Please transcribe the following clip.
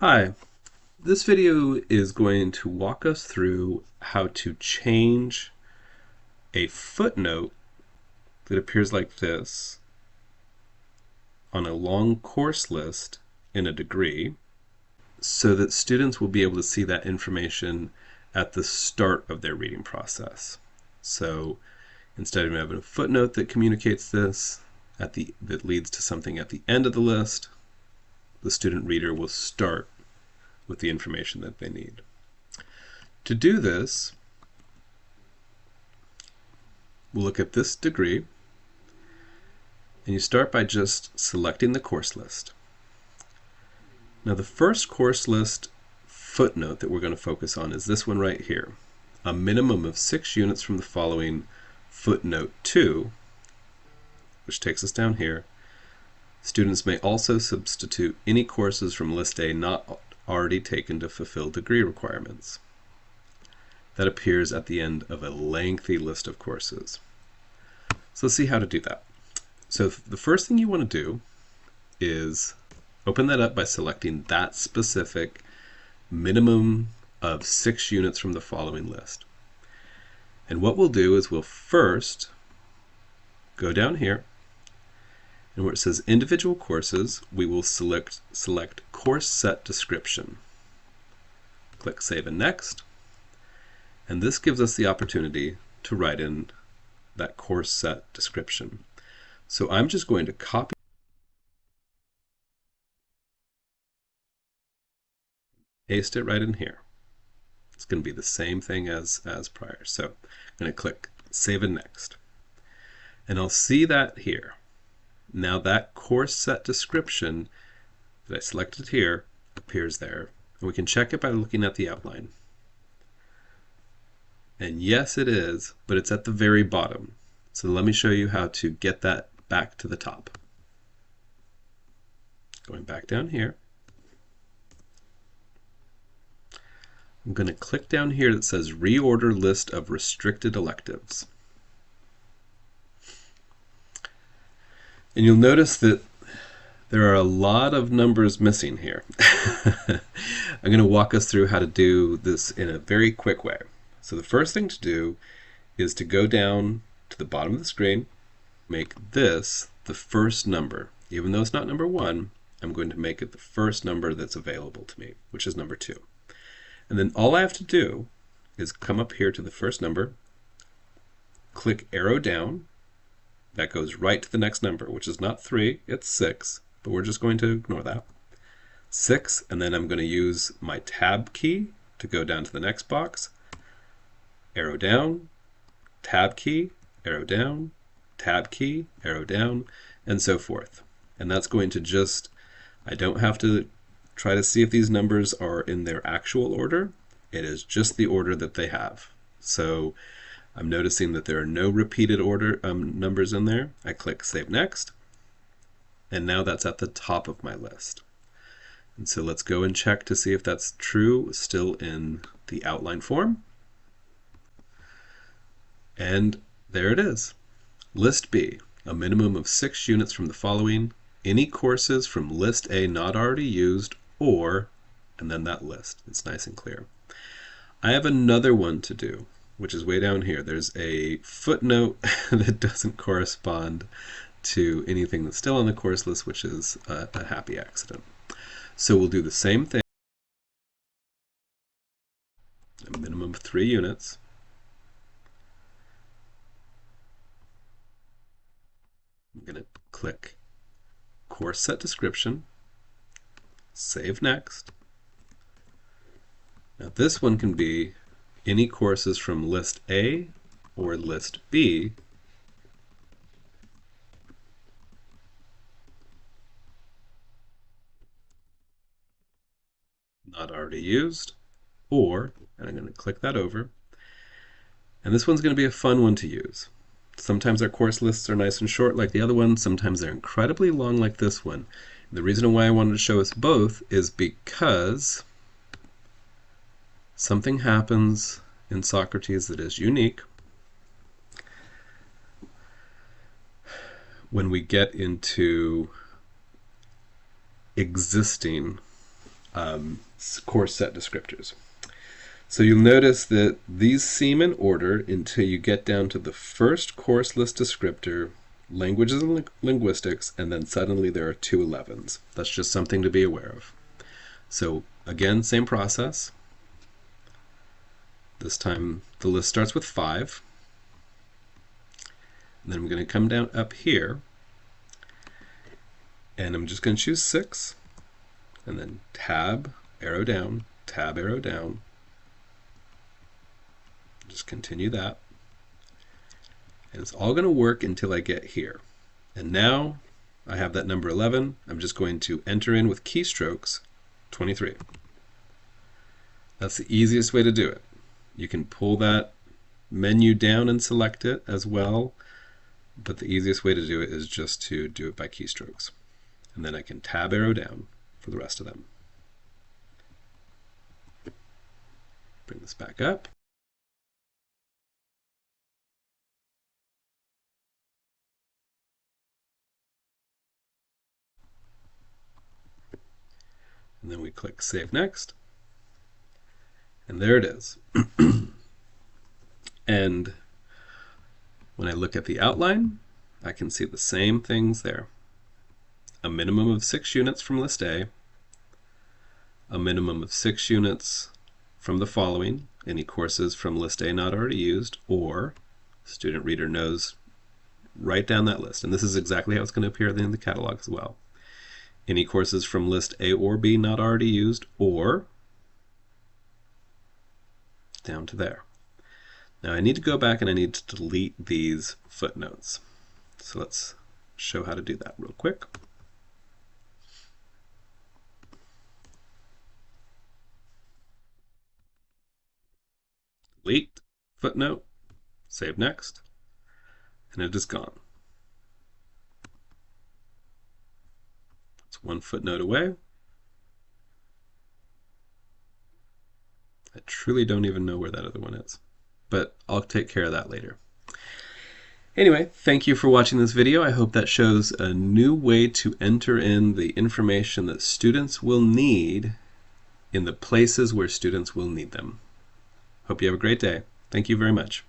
Hi, this video is going to walk us through how to change a footnote that appears like this on a long course list in a degree so that students will be able to see that information at the start of their reading process. So instead of having a footnote that communicates this that leads to something at the end of the list, the student reader will start with the information that they need. To do this, we'll look at this degree, and you start by just selecting the course list. Now the first course list footnote that we're going to focus on is this one right here. A minimum of 6 units from the following footnote 2, which takes us down here. Students may also substitute any courses from list A not already taken to fulfill degree requirements. That appears at the end of a lengthy list of courses. So let's see how to do that. So the first thing you want to do is open that up by selecting that specific minimum of 6 units from the following list. And what we'll do is we'll first go down here, and where it says individual courses, we will select course set description. Click Save and Next, and this gives us the opportunity to write in that course set description. So I'm just going to copy, paste it right in here. It's going to be the same thing as prior. So I'm going to click Save and Next. And I'll see that here. Now that course set description that I selected here appears there. And we can check it by looking at the outline. And yes, it is, but it's at the very bottom. So let me show you how to get that back to the top. Going back down here. I'm going to click down here that says Reorder List of Restricted Electives. And you'll notice that there are a lot of numbers missing here. I'm going to walk us through how to do this in a very quick way. So the first thing to do is to go down to the bottom of the screen, make this the first number. Even though it's not number 1, I'm going to make it the first number that's available to me, which is number 2. And then all I have to do is come up here to the first number, click arrow down. That goes right to the next number, which is not 3, it's 6, but we're just going to ignore that. 6, and then I'm going to use my tab key to go down to the next box, arrow down, tab key, arrow down, tab key, arrow down, and so forth. And that's going to just, I don't have to try to see if these numbers are in their actual order. It is just the order that they have. So I'm noticing that there are no repeated order numbers in there. I click Save Next, and now that's at the top of my list. And so let's go and check to see if that's true, still in the outline form. And there it is. List B, a minimum of 6 units from the following, any courses from list A not already used, or, and then that list. It's nice and clear. I have another one to do, which is way down here. There's a footnote that doesn't correspond to anything that's still on the course list, which is a happy accident. So we'll do the same thing, a minimum of 3 units. I'm going to click Course Set Description, Save Next. Now this one can be any courses from list A or list B not already used, or, and I'm going to click that over, and this one's going to be a fun one to use. Sometimes our course lists are nice and short like the other one, sometimes they're incredibly long like this one. The reason why I wanted to show us both is because something happens in Socrates that is unique when we get into existing course set descriptors. So you'll notice that these seem in order until you get down to the first course list descriptor, languages and linguistics, and then suddenly there are two 11s. That's just something to be aware of. So again, same process. This time the list starts with 5. And then I'm going to come down up here, and I'm just going to choose 6, and then tab, arrow down, tab, arrow down. Just continue that. And it's all going to work until I get here. And now I have that number 11. I'm just going to enter in with keystrokes 23. That's the easiest way to do it. You can pull that menu down and select it as well, but the easiest way to do it is just to do it by keystrokes. And then I can tab arrow down for the rest of them. Bring this back up. And then we click Save Next. And there it is. And when I look at the outline, I can see the same things there. A minimum of 6 units from List A, a minimum of 6 units from the following, any courses from List A not already used, or student reader knows, write down that list. And this is exactly how it's going to appear in the catalog as well. Any courses from List A or B not already used, or down to there. Now I need to go back and I need to delete these footnotes. So let's show how to do that real quick. Delete footnote, save next, and it is gone. It's one footnote away. I truly don't even know where that other one is, but I'll take care of that later. Anyway, thank you for watching this video. I hope that shows a new way to enter in the information that students will need in the places where students will need them. Hope you have a great day. Thank you very much.